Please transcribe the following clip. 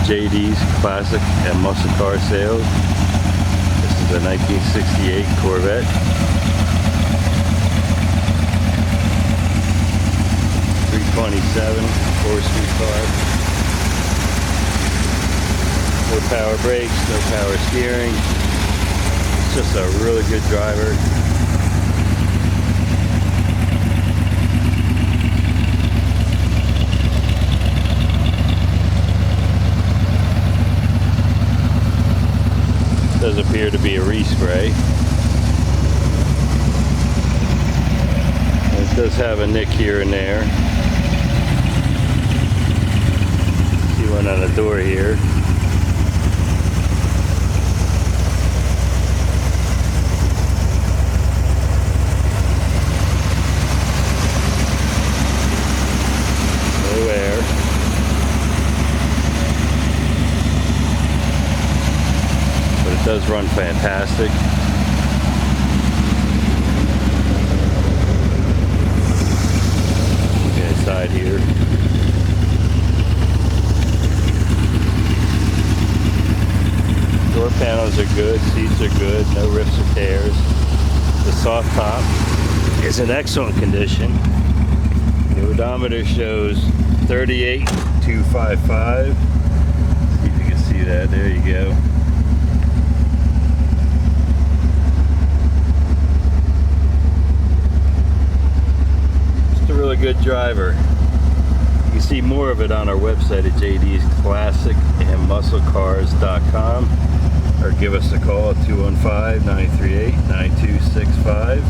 JD's Classic and Muscle Car Sales. This is a 1968 Corvette. .327 4-speed car. No power brakes, no power steering. It's just a really good driver. Does appear to be a respray. It does have a nick here and there. See one on the door here. No air. But it does run fantastic. Okay, side here. Door panels are good, seats are good, no rips or tears. The soft top is in excellent condition. The odometer shows 38,255. See if you can see that. There you go. Just a really good driver. You can see more of it on our website at JD'sClassicandMuscleCars.com, or give us a call at 215-938-9265.